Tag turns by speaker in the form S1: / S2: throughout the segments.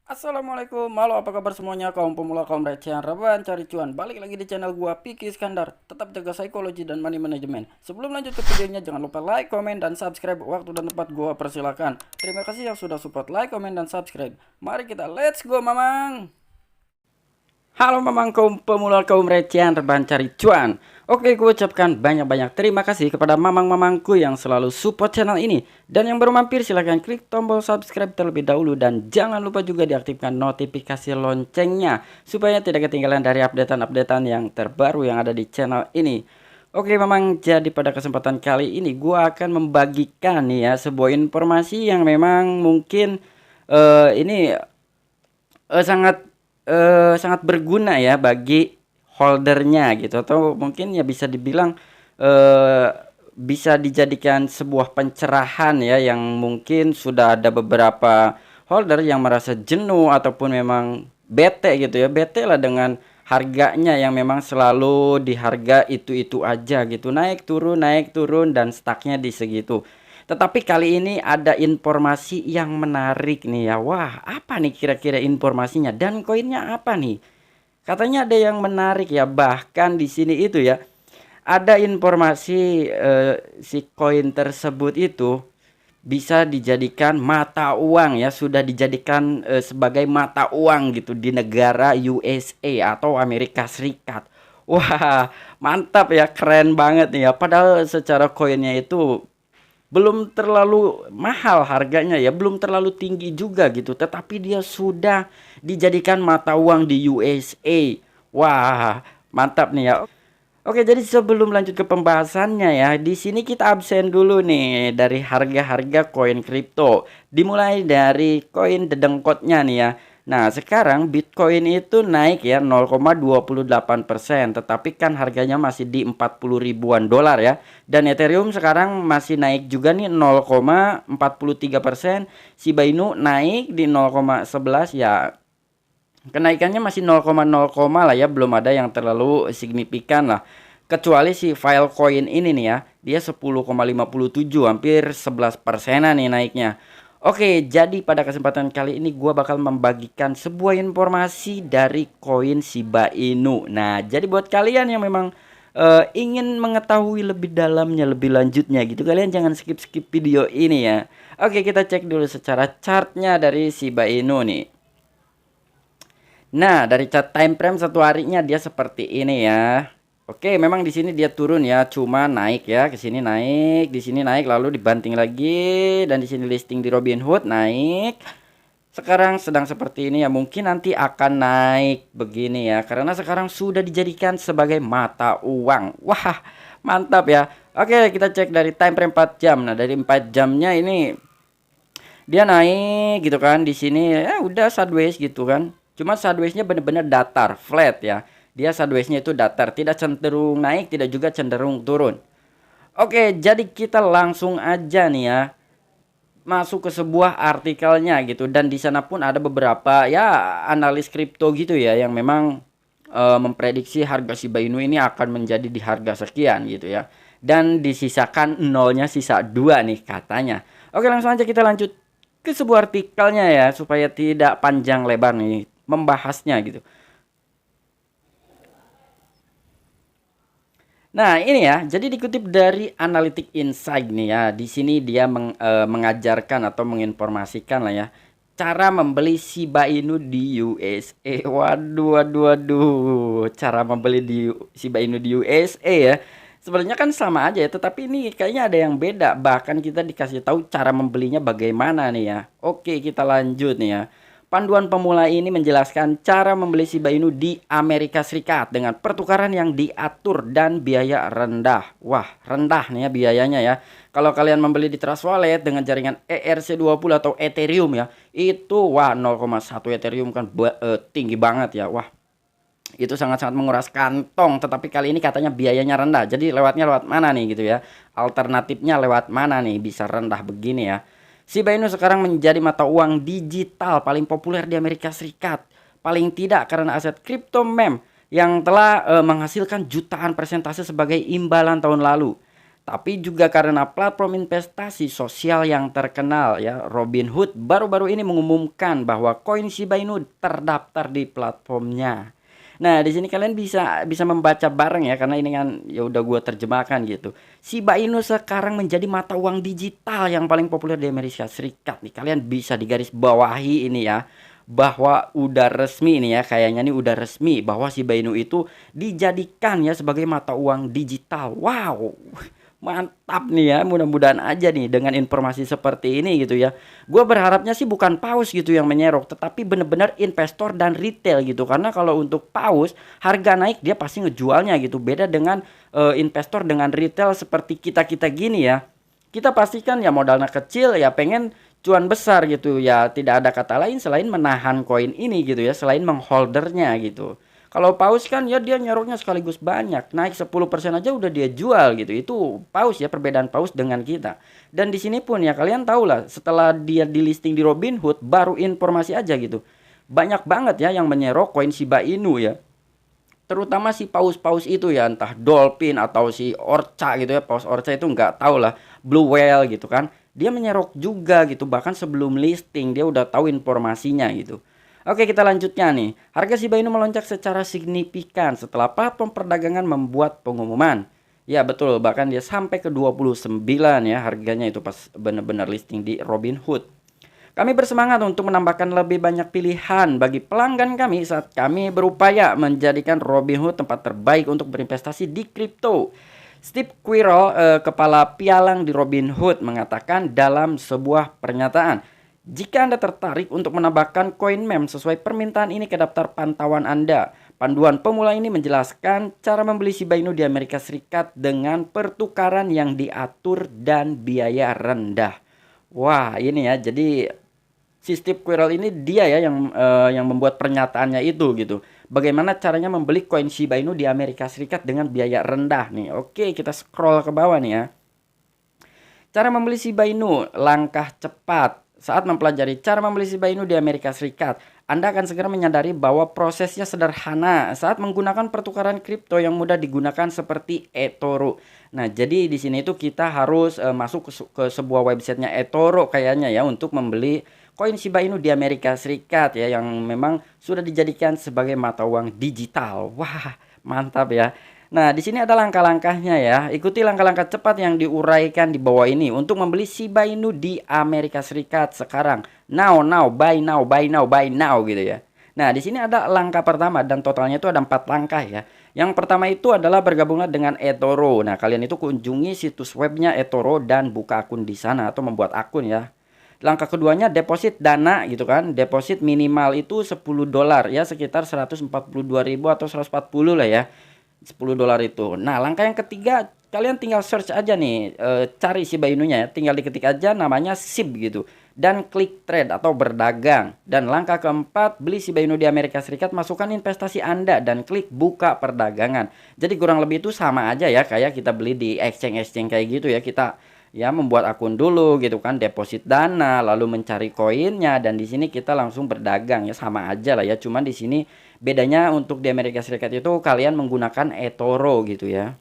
S1: Assalamualaikum, halo apa kabar semuanya kaum pemula kaum receh yang rebahan cari cuan. Balik lagi di channel gua Piki Iskandar. Tetap jaga psikologi dan money management. Sebelum lanjut ke videonya jangan lupa like, komen dan subscribe. Waktu dan tempat gua persilakan. Terima kasih yang sudah support like, komen dan subscribe. Mari kita let's go mamang. Halo memang kaum pemula kaum recehan rebahan cari cuan. Oke, gue ucapkan banyak-banyak terima kasih kepada mamang-mamangku yang selalu support channel ini. Dan yang baru mampir silahkan klik tombol subscribe terlebih dahulu. Dan jangan lupa juga diaktifkan notifikasi loncengnya, supaya tidak ketinggalan dari updatean-updatean yang terbaru yang ada di channel ini. Oke memang jadi pada kesempatan kali ini gue akan membagikan nih ya sebuah informasi yang memang mungkin ini sangat sangat berguna ya bagi holdernya gitu, atau mungkin ya bisa dibilang eh, bisa dijadikan sebuah pencerahan ya, yang mungkin sudah ada beberapa holder yang merasa jenuh ataupun memang bete gitu ya, bete lah dengan harganya yang memang selalu di harga itu-itu aja gitu, naik turun dan stucknya di segitu. Tetapi kali ini ada informasi yang menarik nih ya. Wah, apa nih kira-kira informasinya dan koinnya apa nih? Katanya ada yang menarik ya. Bahkan di sini itu ya, ada informasi si koin tersebut itu bisa dijadikan mata uang ya, sudah dijadikan sebagai mata uang gitu di negara USA atau Amerika Serikat. Wah, mantap ya, keren banget nih ya. Padahal secara koinnya itu belum terlalu mahal harganya ya, belum terlalu tinggi juga gitu, tetapi dia sudah dijadikan mata uang di USA. Wah, mantap nih ya. Oke, jadi sebelum lanjut ke pembahasannya ya, di sini kita absen dulu nih dari harga-harga koin kripto. Dimulai dari koin dedengkotnya nih ya. Nah, sekarang Bitcoin itu naik ya 0,28%, tetapi kan harganya masih di 40 ribuan dolar ya. Dan Ethereum sekarang masih naik juga nih 0,43%. Shiba Inu naik di 0,11 ya. Kenaikannya masih 0,0, lah ya, belum ada yang terlalu signifikan lah. Kecuali si Filecoin ini nih ya, dia 10,57, hampir 11%an nih naiknya. Oke, jadi pada kesempatan kali ini gua bakal membagikan sebuah informasi dari koin Shiba Inu. Nah, jadi buat kalian yang memang ingin mengetahui lebih dalamnya, lebih lanjutnya gitu, kalian jangan skip-skip video ini ya. Oke, kita cek dulu secara chartnya dari Shiba Inu nih. Nah, dari chart time frame satu harinya dia seperti ini ya. Oke, memang di sini dia turun ya, cuma naik ya, ke sini naik, di sini naik, lalu dibanting lagi, dan di sini listing di Robinhood naik. Sekarang sedang seperti ini ya, mungkin nanti akan naik begini ya, karena sekarang sudah dijadikan sebagai mata uang. Wah, mantap ya. Oke, kita cek dari time frame 4 jam. Nah, dari 4 jamnya ini dia naik gitu kan, di sini ya udah sideways gitu kan, cuma sidewaysnya bener-bener datar flat ya, dia sidewaysnya itu datar, tidak cenderung naik, tidak juga cenderung turun. Oke, jadi kita langsung aja nih ya masuk ke sebuah artikelnya gitu, dan di sana pun ada beberapa ya analis kripto gitu ya yang memang memprediksi harga Shiba Inu ini akan menjadi di harga sekian gitu ya, dan disisakan nolnya, sisa dua nih katanya. Oke, langsung aja kita lanjut ke sebuah artikelnya ya, supaya tidak panjang lebar nih membahasnya gitu. Nah, ini ya, jadi dikutip dari Analytic Insight nih ya. Di sini dia mengajarkan atau menginformasikan lah ya, cara membeli Shiba Inu di USA. Waduh, waduh, waduh. Cara membeli di Shiba Inu di USA ya. Sebenarnya kan sama aja ya, tetapi ini kayaknya ada yang beda. Bahkan kita dikasih tahu cara membelinya bagaimana nih ya. Oke, kita lanjut nih ya. Panduan pemula ini menjelaskan cara membeli Shiba Inu di Amerika Serikat dengan pertukaran yang diatur dan biaya rendah. Wah, rendah nih ya biayanya ya. Kalau kalian membeli di Trust Wallet dengan jaringan ERC20 atau Ethereum ya, itu wah 0,1 Ethereum kan tinggi banget ya. Wah, itu sangat-sangat menguras kantong, tetapi kali ini katanya biayanya rendah. Jadi lewatnya lewat mana nih gitu ya? Alternatifnya lewat mana nih bisa rendah begini ya? Shiba Inu sekarang menjadi mata uang digital paling populer di Amerika Serikat. Paling tidak karena aset kripto meme yang telah menghasilkan jutaan persentase sebagai imbalan tahun lalu. tapi juga karena platform investasi sosial yang terkenal ya, Robinhood baru-baru ini mengumumkan bahwa koin Shiba Inu terdaftar di platformnya. Nah, di sini kalian bisa bisa membaca bareng ya, karena ini kan ya udah gua terjemahkan gitu. Shiba Inu sekarang menjadi mata uang digital yang paling populer di Amerika Serikat nih. Kalian bisa digaris bawahi ini ya, bahwa udah resmi ini ya, kayaknya nih udah resmi bahwa Shiba Inu itu dijadikan ya sebagai mata uang digital. Wow. Mantap nih ya, mudah-mudahan aja nih dengan informasi seperti ini gitu ya. Gue berharapnya sih bukan paus gitu yang menyerok, tetapi bener-bener investor dan retail gitu. Karena kalau untuk paus harga naik dia pasti ngejualnya gitu. Beda dengan investor dengan retail seperti kita-kita gini ya. Kita pastikan ya modalnya kecil ya pengen cuan besar gitu ya. Tidak ada kata lain selain menahan koin ini gitu ya, selain mengholdernya gitu. Kalau paus kan ya dia nyeroknya sekaligus banyak, naik 10% aja udah dia jual gitu. Itu paus ya, perbedaan paus dengan kita. Dan di sini pun ya kalian tahu lah, setelah dia di listing di Robinhood baru informasi aja gitu. Banyak banget ya yang menyerok koin Shiba Inu ya. Terutama si paus-paus itu ya, entah dolphin atau si orca gitu ya. Paus orca itu nggak tahu lah, blue whale gitu kan. Dia menyerok juga gitu, bahkan sebelum listing dia udah tahu informasinya gitu. Oke, kita lanjutnya nih. Harga Shiba Inu melonjak secara signifikan setelah platform perdagangan membuat pengumuman. Ya betul, bahkan dia sampai ke 29 ya harganya itu pas benar-benar listing di Robinhood. Kami bersemangat untuk menambahkan lebih banyak pilihan bagi pelanggan kami saat kami berupaya menjadikan Robinhood tempat terbaik untuk berinvestasi di kripto. Steve Quirrell, kepala pialang di Robinhood, mengatakan dalam sebuah pernyataan, jika Anda tertarik untuk menambahkan koin mem sesuai permintaan ini ke daftar pantauan Anda. Panduan pemula ini menjelaskan cara membeli Shiba Inu di Amerika Serikat dengan pertukaran yang diatur dan biaya rendah. Wah, ini ya. Jadi si Steve Quirrell ini dia ya yang membuat pernyataannya itu gitu. Bagaimana caranya membeli koin Shiba Inu di Amerika Serikat dengan biaya rendah nih. Oke, kita scroll ke bawah nih ya. Cara membeli Shiba Inu, langkah cepat. Saat mempelajari cara membeli Shiba Inu di Amerika Serikat, Anda akan segera menyadari bahwa prosesnya sederhana saat menggunakan pertukaran kripto yang mudah digunakan seperti eToro. Nah, jadi di sini itu kita harus masuk ke sebuah websitenya eToro kayaknya ya untuk membeli koin Shiba Inu di Amerika Serikat ya yang memang sudah dijadikan sebagai mata uang digital. Wah, mantap ya. Nah, di sini ada langkah-langkahnya ya. Ikuti langkah-langkah cepat yang diuraikan di bawah ini untuk membeli Shiba Inu di Amerika Serikat sekarang. Now, buy now, buy now, buy now gitu ya. Nah, di sini ada langkah pertama dan totalnya itu ada 4 langkah ya. Yang pertama itu adalah bergabunglah dengan eToro. Nah, kalian itu kunjungi situs webnya eToro dan buka akun di sana atau membuat akun ya. Langkah keduanya deposit dana gitu kan. Deposit minimal itu $10 ya, sekitar 142.000 atau 140 lah ya. $10 itu. Nah, langkah yang ketiga kalian tinggal search aja nih, cari Shiba Inunya ya, tinggal diketik aja namanya SHIB gitu dan klik trade atau berdagang. Dan langkah keempat, beli Shiba Inu di Amerika Serikat, masukkan investasi Anda dan klik buka perdagangan. Jadi kurang lebih itu sama aja ya kayak kita beli di exchange kayak gitu ya. Kita ya membuat akun dulu gitu kan, deposit dana, lalu mencari koinnya, dan di sini kita langsung berdagang ya, sama aja lah ya. Cuman di sini bedanya untuk di Amerika Serikat itu kalian menggunakan eToro gitu ya.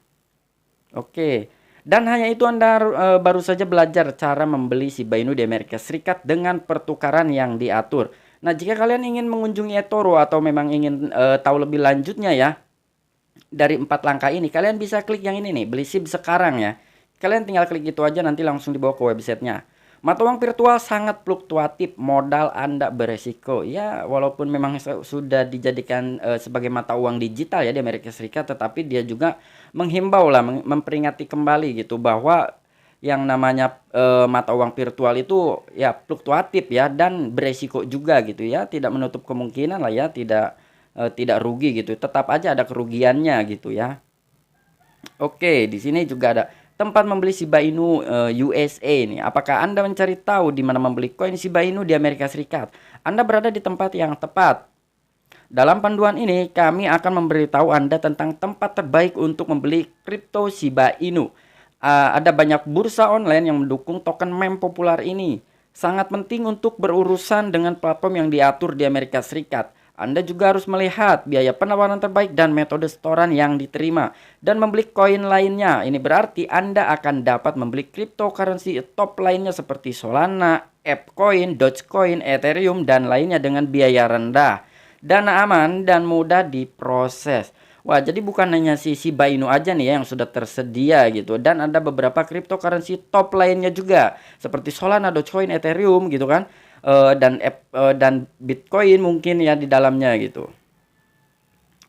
S1: Oke. Dan hanya itu Anda baru saja belajar cara membeli Shiba Inu di Amerika Serikat dengan pertukaran yang diatur. Nah, jika kalian ingin mengunjungi eToro atau memang ingin tahu lebih lanjutnya ya dari 4 langkah ini, kalian bisa klik yang ini nih, beli SHIB sekarang ya. Kalian tinggal klik itu aja, nanti langsung dibawa ke websitenya. Mata uang virtual sangat fluktuatif, modal Anda beresiko. Ya, walaupun memang sudah dijadikan sebagai mata uang digital ya di Amerika Serikat, tetapi dia juga menghimbau lah, memperingati kembali gitu bahwa yang namanya mata uang virtual itu ya fluktuatif ya dan beresiko juga gitu ya. Tidak menutup kemungkinan lah ya, tidak rugi gitu. Tetap aja ada kerugiannya gitu ya. Oke, di sini juga ada tempat membeli Shiba Inu USA nih. Apakah Anda mencari tahu di mana membeli koin Shiba Inu di Amerika Serikat? Anda berada di tempat yang tepat. Dalam panduan ini, kami akan memberitahu Anda tentang tempat terbaik untuk membeli kripto Shiba Inu. Ada banyak bursa online yang mendukung token meme populer ini. Sangat penting untuk berurusan dengan platform yang diatur di Amerika Serikat. Anda juga harus melihat biaya penawaran terbaik dan metode setoran yang diterima dan membeli koin lainnya. Ini berarti Anda akan dapat membeli cryptocurrency top lainnya seperti Solana, ApeCoin, Dogecoin, Ethereum, dan lainnya dengan biaya rendah, dana aman, dan mudah diproses. Wah, jadi bukan hanya si Shiba Inu aja nih ya yang sudah tersedia gitu, dan ada beberapa cryptocurrency top lainnya juga seperti Solana, Dogecoin, Ethereum gitu kan. Dan Bitcoin mungkin ya di dalamnya gitu.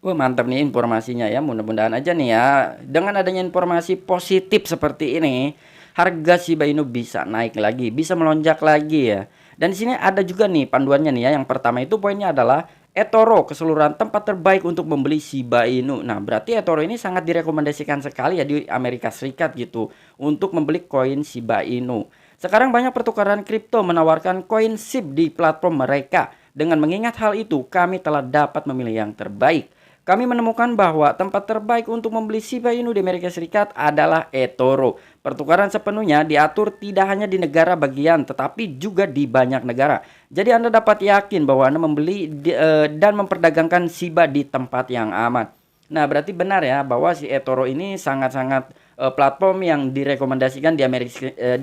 S1: Wah, mantap nih informasinya ya. Mudah-mudahan aja nih ya, dengan adanya informasi positif seperti ini, harga Shiba Inu bisa naik lagi, bisa melonjak lagi ya. Dan di sini ada juga nih panduannya nih ya. Yang pertama itu poinnya adalah eToro keseluruhan tempat terbaik untuk membeli Shiba Inu. Nah, berarti eToro ini sangat direkomendasikan sekali ya di Amerika Serikat gitu untuk membeli koin Shiba Inu. Sekarang banyak pertukaran kripto menawarkan koin SHIB di platform mereka. Dengan mengingat hal itu, kami telah dapat memilih yang terbaik. Kami menemukan bahwa tempat terbaik untuk membeli Shiba Inu di Amerika Serikat adalah eToro. Pertukaran sepenuhnya diatur tidak hanya di negara bagian, tetapi juga di banyak negara. Jadi Anda dapat yakin bahwa Anda membeli dan memperdagangkan Shiba di tempat yang aman. Nah, berarti benar ya bahwa si eToro ini sangat-sangat platform yang direkomendasikan di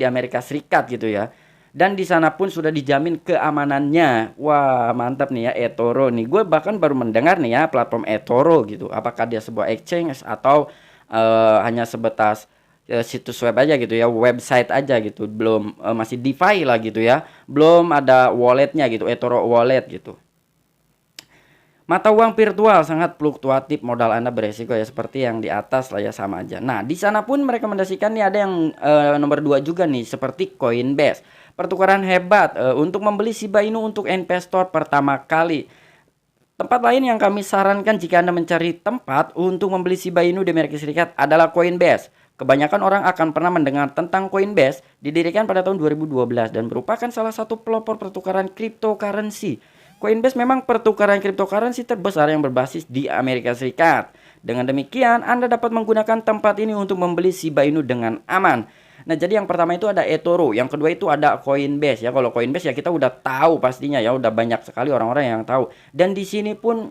S1: Amerika Serikat gitu ya. Dan di sana pun sudah dijamin keamanannya. Wah, mantap nih ya eToro nih. Gue bahkan baru mendengar nih ya platform eToro gitu. Apakah dia sebuah exchange atau hanya sebatas situs web aja gitu ya, website aja gitu. Belum masih DeFi lah gitu ya. Belum ada walletnya gitu, eToro wallet gitu. Mata uang virtual sangat fluktuatif, modal Anda beresiko ya seperti yang di atas lah ya, sama aja. Nah, di sana pun merekomendasikan nih ada yang nomor 2 juga nih seperti Coinbase. Pertukaran hebat untuk membeli Shiba Inu untuk investor pertama kali. Tempat lain yang kami sarankan jika Anda mencari tempat untuk membeli Shiba Inu di Amerika Serikat adalah Coinbase. Kebanyakan orang akan pernah mendengar tentang Coinbase, didirikan pada tahun 2012 dan merupakan salah satu pelopor pertukaran cryptocurrency. Coinbase memang pertukaran cryptocurrency terbesar yang berbasis di Amerika Serikat. Dengan demikian, Anda dapat menggunakan tempat ini untuk membeli Shiba Inu dengan aman. Nah, jadi yang pertama itu ada eToro, yang kedua itu ada Coinbase ya. Kalau Coinbase ya kita udah tahu pastinya ya, udah banyak sekali orang-orang yang tahu. Dan di sini pun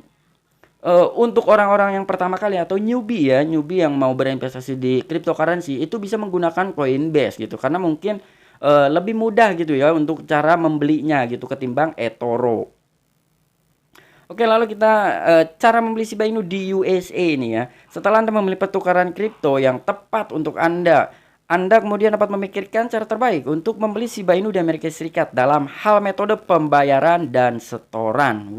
S1: untuk orang-orang yang pertama kali atau newbie ya, newbie yang mau berinvestasi di cryptocurrency itu bisa menggunakan Coinbase gitu, karena mungkin lebih mudah gitu ya untuk cara membelinya gitu ketimbang eToro. Oke, lalu kita cara membeli Shiba Inu di USA ini ya. Setelah Anda memilih pertukaran kripto yang tepat untuk Anda kemudian dapat memikirkan cara terbaik untuk membeli Shiba Inu di Amerika Serikat dalam hal metode pembayaran dan setoran.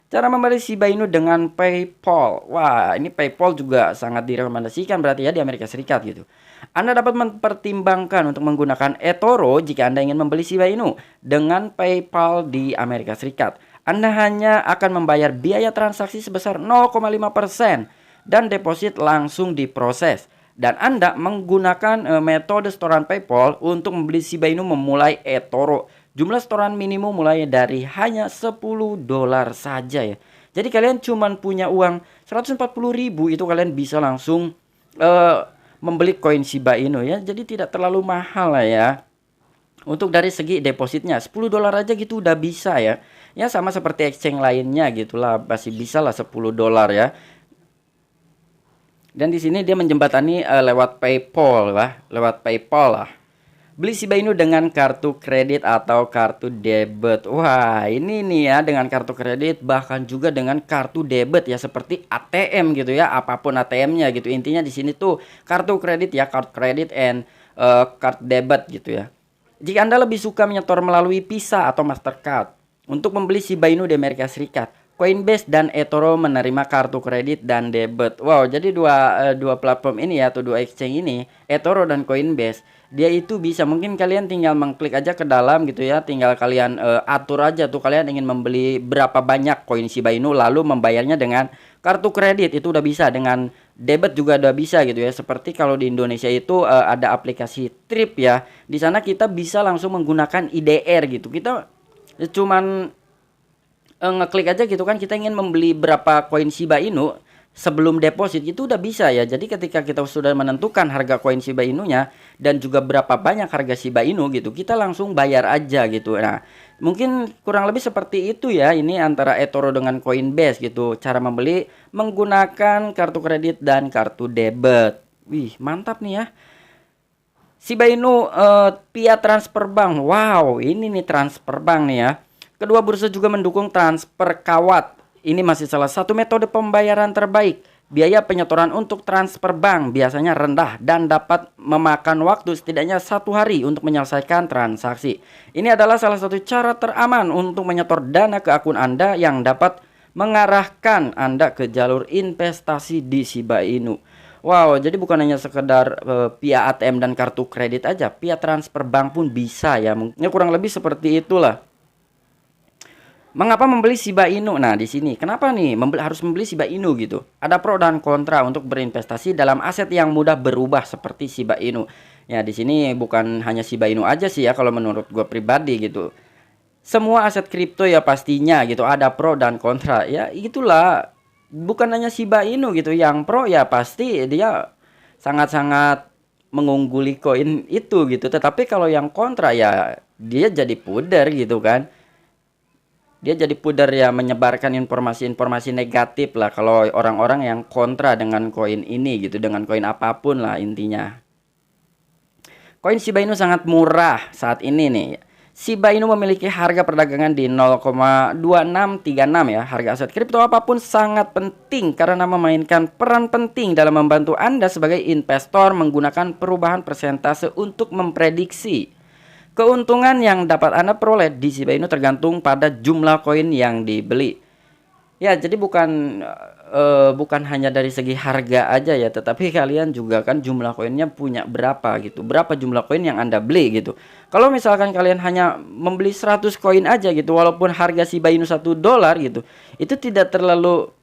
S1: Cara membeli Shiba Inu dengan PayPal. Wah, ini PayPal juga sangat direkomendasikan berarti ya di Amerika Serikat gitu. Anda dapat mempertimbangkan untuk menggunakan eToro jika Anda ingin membeli Shiba Inu dengan PayPal di Amerika Serikat. Anda hanya akan membayar biaya transaksi sebesar 0,5% dan deposit langsung diproses. Dan Anda menggunakan metode setoran PayPal untuk membeli Shiba Inu memulai eToro. Jumlah setoran minimum mulai dari hanya $10 saja ya. Jadi kalian cuma punya uang 140.000 itu kalian bisa langsung membeli koin Shiba Inu ya. Jadi tidak terlalu mahal lah ya. Untuk dari segi depositnya $10 aja gitu udah bisa ya. Ya sama seperti exchange lainnya gitulah, masih bisa lah $10 ya. Dan di sini dia menjembatani lewat PayPal lah. Beli Shiba Inu dengan kartu kredit atau kartu debit. Wah, ini nih ya dengan kartu kredit bahkan juga dengan kartu debit ya seperti ATM gitu ya, apapun ATM-nya gitu. Intinya di sini tuh kartu kredit ya, card credit and card debit gitu ya. Jika Anda lebih suka menyetor melalui Visa atau Mastercard untuk membeli Shiba Inu di Amerika Serikat, Coinbase dan eToro menerima kartu kredit dan debit. Wow, jadi dua platform ini ya atau dua exchange ini, eToro dan Coinbase, dia itu bisa mungkin kalian tinggal mengklik aja ke dalam gitu ya, tinggal kalian atur aja tuh kalian ingin membeli berapa banyak koin Shiba Inu lalu membayarnya dengan kartu kredit itu udah bisa, dengan debit juga udah bisa gitu ya. Seperti kalau di Indonesia itu ada aplikasi Trip ya. Di sana kita bisa langsung menggunakan IDR gitu. Kita cuman ngeklik aja gitu kan, kita ingin membeli berapa koin Shiba Inu sebelum deposit itu udah bisa ya. Jadi ketika kita sudah menentukan harga koin Shiba Inu-nya dan juga berapa banyak harga Shiba Inu gitu, kita langsung bayar aja gitu. Nah, mungkin kurang lebih seperti itu ya. Ini antara eToro dengan Coinbase gitu. Cara membeli menggunakan kartu kredit dan kartu debit. Wih, mantap nih ya. Shiba Inu via transfer bank. Wow, ini nih transfer bank nih ya. Kedua bursa juga mendukung transfer kawat. Ini masih salah satu metode pembayaran terbaik. Biaya penyetoran untuk transfer bank biasanya rendah dan dapat memakan waktu setidaknya 1 hari untuk menyelesaikan transaksi. Ini adalah salah satu cara teraman untuk menyetor dana ke akun Anda yang dapat mengarahkan Anda ke jalur investasi di Shiba Inu. Wow, jadi bukan hanya sekedar via ATM dan kartu kredit aja, via transfer bank pun bisa ya. Mungkin kurang lebih seperti itulah. Mengapa membeli Shiba Inu? Nah, di sini kenapa nih harus membeli Shiba Inu gitu? Ada pro dan kontra untuk berinvestasi dalam aset yang mudah berubah seperti Shiba Inu. Ya, di sini bukan hanya Shiba Inu aja sih ya kalau menurut gue pribadi gitu. Semua aset kripto ya pastinya gitu ada pro dan kontra. Ya, itulah bukan hanya Shiba Inu gitu. Yang pro ya pasti dia sangat-sangat mengungguli koin itu gitu. Tetapi kalau yang kontra ya dia jadi pudar gitu kan. Dia jadi pudar ya, menyebarkan informasi-informasi negatif lah kalau orang-orang yang kontra dengan koin ini gitu, dengan koin apapun lah intinya. Koin Shiba Inu sangat murah saat ini nih. Shiba Inu memiliki harga perdagangan di 0,2636 ya. Harga aset kripto apapun sangat penting karena memainkan peran penting dalam membantu Anda sebagai investor menggunakan perubahan persentase untuk memprediksi keuntungan yang dapat Anda peroleh di Shiba Inu tergantung pada jumlah koin yang dibeli. Ya, jadi bukan hanya dari segi harga aja ya, tetapi kalian juga kan jumlah koinnya punya berapa gitu. Berapa jumlah koin yang Anda beli gitu. Kalau misalkan kalian hanya membeli 100 koin aja gitu, walaupun harga Shiba Inu $1 gitu, itu tidak terlalu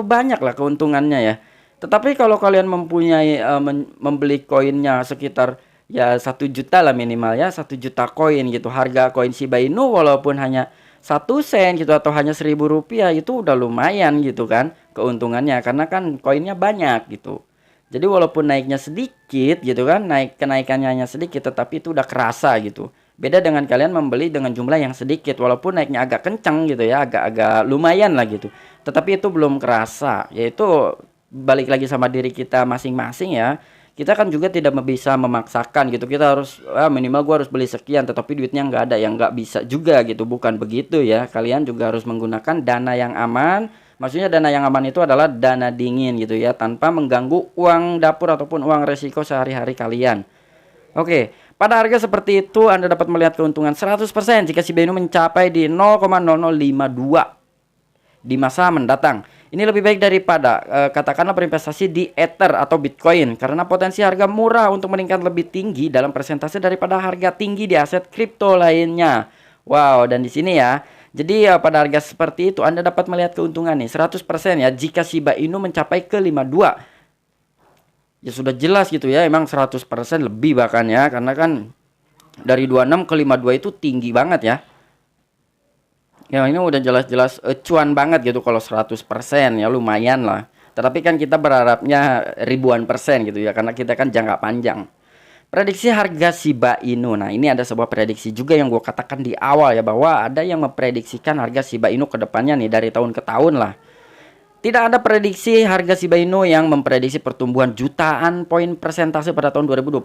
S1: banyak lah keuntungannya ya. Tetapi kalau kalian mempunyai membeli koinnya sekitar ya 1 juta lah minimal ya, 1 juta koin gitu. Harga koin Shiba Inu walaupun hanya 1 sen gitu atau hanya Rp1.000 itu udah lumayan gitu kan keuntungannya, karena kan koinnya banyak gitu. Jadi walaupun naiknya sedikit gitu kan, kenaikannya hanya sedikit, tetapi itu udah kerasa gitu. Beda dengan kalian membeli dengan jumlah yang sedikit, walaupun naiknya agak kencang gitu ya, agak lumayan lah gitu, tetapi itu belum kerasa. Yaitu balik lagi sama diri kita masing-masing ya. Kita kan juga tidak bisa memaksakan gitu, kita harus minimal gua harus beli sekian tetapi duitnya nggak ada, yang nggak bisa juga gitu, bukan begitu ya. Kalian juga harus menggunakan dana yang aman. Maksudnya dana yang aman itu adalah dana dingin gitu ya, tanpa mengganggu uang dapur ataupun uang resiko sehari-hari kalian. Oke, pada harga seperti itu Anda dapat melihat keuntungan 100% jika Shiba Inu mencapai di 0,0052 di masa mendatang. Ini lebih baik daripada katakanlah berinvestasi di Ether atau Bitcoin, karena potensi harga murah untuk meningkat lebih tinggi dalam persentase daripada harga tinggi di aset kripto lainnya. Wow, dan di sini ya. Jadi pada harga seperti itu Anda dapat melihat keuntungan nih 100% ya jika Shiba Inu mencapai ke 52. Ya sudah jelas gitu ya, emang 100% lebih bahkan ya, karena kan dari 26 ke 52 itu tinggi banget ya. Ya ini udah jelas-jelas cuan banget gitu kalau 100% ya, lumayan lah. Tetapi kan kita berharapnya ribuan persen gitu ya, karena kita kan jangka panjang. Prediksi harga Shiba Inu. Nah, ini ada sebuah prediksi juga yang gue katakan di awal ya, bahwa ada yang memprediksikan harga Shiba Inu ke depannya nih dari tahun ke tahun lah. Tidak ada prediksi harga Shiba Inu yang memprediksi pertumbuhan jutaan poin persentase pada tahun 2021.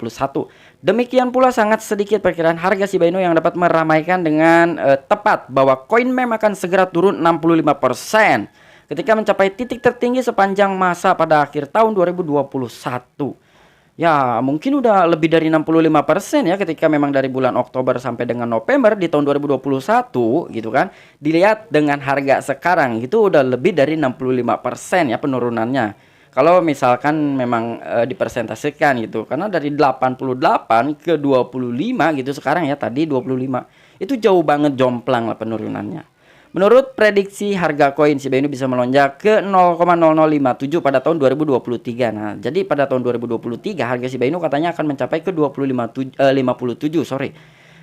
S1: Demikian pula sangat sedikit perkiraan harga Shiba Inu yang dapat meramaikan dengan tepat bahwa koin meme akan segera turun 65% ketika mencapai titik tertinggi sepanjang masa pada akhir tahun 2021. Ya mungkin udah lebih dari 65% ya ketika memang dari bulan Oktober sampai dengan November di tahun 2021 gitu kan. Dilihat dengan harga sekarang itu udah lebih dari 65% ya penurunannya. Kalau misalkan memang dipersentasikan gitu. Karena dari 88 ke 25 gitu sekarang ya, tadi 25. Itu jauh banget jomplang lah penurunannya. Menurut prediksi harga koin Shiba Inu bisa melonjak ke 0,0057 pada tahun 2023. Nah, jadi pada tahun 2023 harga Shiba Inu katanya akan mencapai ke 57, sorry.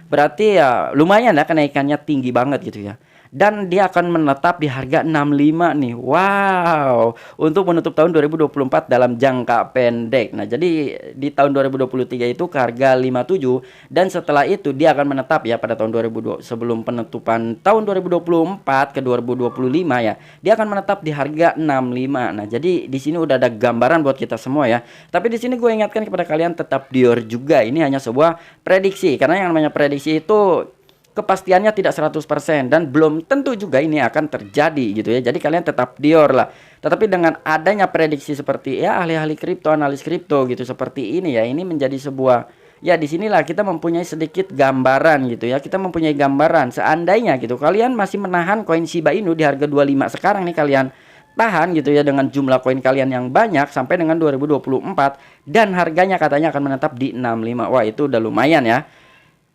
S1: Berarti ya lumayan ya kenaikannya tinggi banget gitu ya. dan dia akan menetap di harga 65 nih. Wow, untuk menutup tahun 2024 dalam jangka pendek. Nah, jadi di tahun 2023 itu ke harga 57, dan setelah itu dia akan menetap ya pada tahun 2020, sebelum penutupan tahun 2024 ke 2025 ya. Dia akan menetap di harga 65. Nah, jadi di sini udah ada gambaran buat kita semua ya. Tapi di sini gue ingatkan kepada kalian, tetap Dior juga. Ini hanya sebuah prediksi, karena yang namanya prediksi itu kepastiannya tidak 100% dan belum tentu juga ini akan terjadi gitu ya. Jadi kalian tetap Dior lah. Tetapi dengan adanya prediksi seperti ya ahli-ahli kripto, analis kripto gitu seperti ini ya, ini menjadi sebuah ya, disinilah kita mempunyai sedikit gambaran gitu ya. Kita mempunyai gambaran seandainya gitu kalian masih menahan koin Shiba Inu di harga 25 sekarang nih, kalian tahan gitu ya dengan jumlah koin kalian yang banyak sampai dengan 2024 dan harganya katanya akan menetap di 65. Wah, itu udah lumayan ya.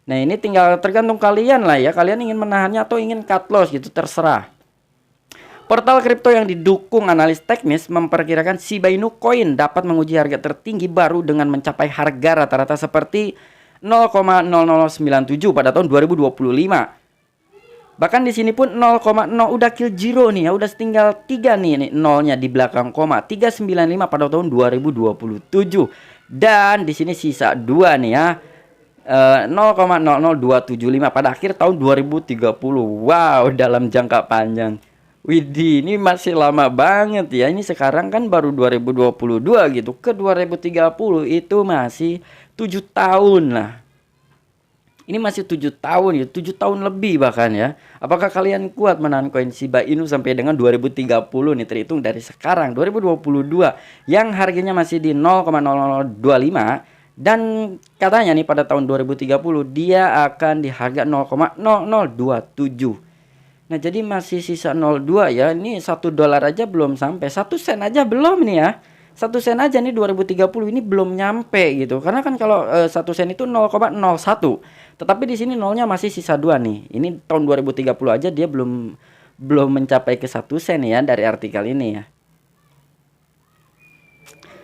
S1: Nah, ini tinggal tergantung kalian lah ya. Kalian ingin menahannya atau ingin cut loss gitu, terserah. Portal kripto yang didukung analis teknis memperkirakan Shiba Inu Coin dapat menguji harga tertinggi baru dengan mencapai harga rata-rata seperti 0,0097 pada tahun 2025. Bahkan di sini pun 0,0 udah kill zero nih ya, udah tinggal 3 nih nolnya di belakang koma, 395 pada tahun 2027. Dan di sini sisa 2 nih ya. 0,00275 pada akhir tahun 2030. Wow, dalam jangka panjang. Widih, ini masih lama banget ya. Ini sekarang kan baru 2022 gitu. Ke 2030 itu masih 7 tahun lah. Ini masih 7 tahun ya, 7 tahun lebih bahkan ya. Apakah kalian kuat menahan koin Shiba Inu sampai dengan 2030 nih, terhitung dari sekarang 2022 yang harganya masih di 0,0025. Dan katanya nih pada tahun 2030 dia akan di harga 0,0027. Nah, jadi masih sisa 02 ya. Ini $1 aja belum sampai, 1 sen aja belum nih ya. 1 sen aja nih 2030 ini belum nyampe gitu. Karena kan kalau 1 sen itu 0,01. Tetapi di sini nolnya masih sisa 2 nih. Ini tahun 2030 aja dia belum mencapai ke 1 sen ya dari artikel ini ya.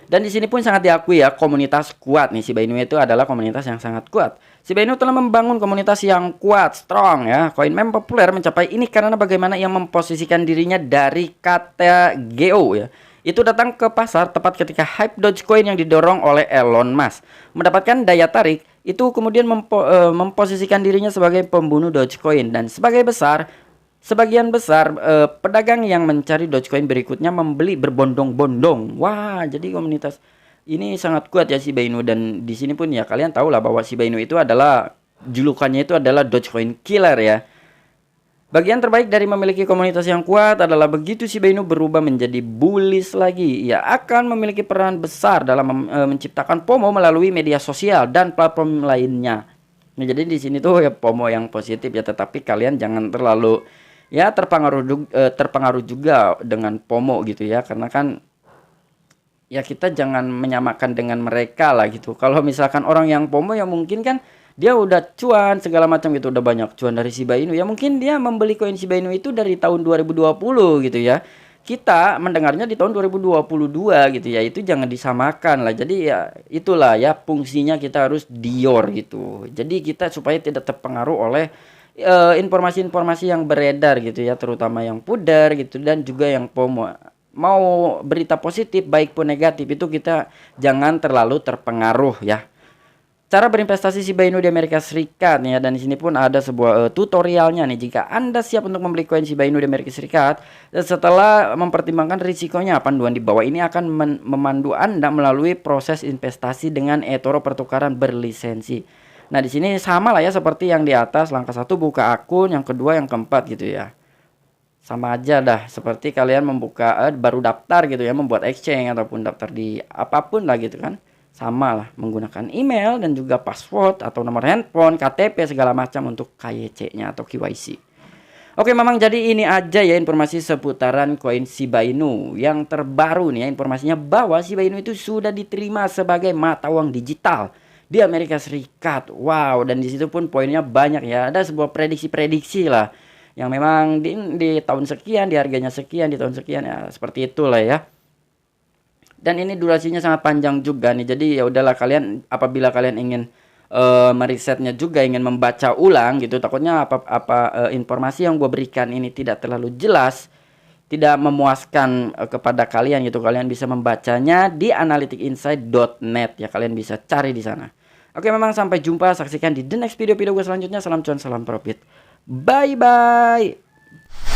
S1: Dan di sini pun sangat diakui ya, komunitas kuat nih. Shiba Inu itu adalah komunitas yang sangat kuat. Shiba Inu telah membangun komunitas yang kuat, strong ya. Koin meme populer mencapai ini karena bagaimana ia memposisikan dirinya dari kata GO ya. Itu datang ke pasar tepat ketika hype Dogecoin yang didorong oleh Elon Musk mendapatkan daya tarik. Itu kemudian memposisikan dirinya sebagai pembunuh Dogecoin, dan sebagian besar pedagang yang mencari Dogecoin berikutnya membeli berbondong-bondong. Wah, jadi komunitas ini sangat kuat ya Shiba Inu. Dan di sini pun ya kalian tahu lah bahwa Shiba Inu itu adalah julukannya itu adalah Dogecoin Killer ya. Bagian terbaik dari memiliki komunitas yang kuat adalah begitu Shiba Inu berubah menjadi bullish lagi, ia akan memiliki peran besar dalam menciptakan FOMO melalui media sosial dan platform lainnya. Nah, jadi di sini tuh ya FOMO yang positif ya, tetapi kalian jangan terlalu ya terpengaruh juga dengan FOMO gitu ya, karena kan ya kita jangan menyamakan dengan mereka lah gitu. Kalau misalkan orang yang FOMO ya mungkin kan dia udah cuan segala macam gitu, udah banyak cuan dari Shiba Inu ya, mungkin dia membeli koin Shiba Inu itu dari tahun 2020 gitu ya. Kita mendengarnya di tahun 2022 gitu ya, itu jangan disamakan lah. Jadi ya itulah ya fungsinya kita harus Dior gitu. Jadi kita supaya tidak terpengaruh oleh informasi-informasi yang beredar gitu ya, terutama yang pudar gitu dan juga yang FOMO. Mau berita positif baik pun negatif itu kita jangan terlalu terpengaruh ya. Cara berinvestasi Shiba Inu di Amerika Serikat nih ya, dan di sini pun ada sebuah tutorialnya nih. Jika Anda siap untuk membeli koin Shiba Inu di Amerika Serikat, setelah mempertimbangkan risikonya, panduan di bawah ini akan memandu Anda melalui proses investasi dengan eToro pertukaran berlisensi. Nah, di sini sama lah ya seperti yang di atas. Langkah 1 buka akun, yang kedua, yang keempat gitu ya. Sama aja dah seperti kalian membuka baru daftar gitu ya, membuat exchange ataupun daftar di apapun lah gitu kan. Sama lah, menggunakan email dan juga password atau nomor handphone, KTP segala macam untuk KYC-nya atau KYC. Oke, memang jadi ini aja ya informasi seputaran koin Shiba Inu yang terbaru nih ya. Informasinya bahwa Shiba Inu itu sudah diterima sebagai mata uang digital di Amerika Serikat. Wow, dan di situ pun poinnya banyak ya. Ada sebuah prediksi-prediksi lah yang memang di tahun sekian, di harganya sekian, di tahun sekian ya, seperti itulah ya. Dan ini durasinya sangat panjang juga nih. Jadi ya udahlah, kalian apabila kalian ingin merisetnya juga, ingin membaca ulang gitu, takutnya informasi yang gue berikan ini tidak terlalu jelas, tidak memuaskan kepada kalian gitu. Kalian bisa membacanya di analyticinsight.net ya, kalian bisa cari di sana. Oke, memang sampai jumpa, saksikan di the next video gue selanjutnya. Salam cuan, salam profit. Bye bye.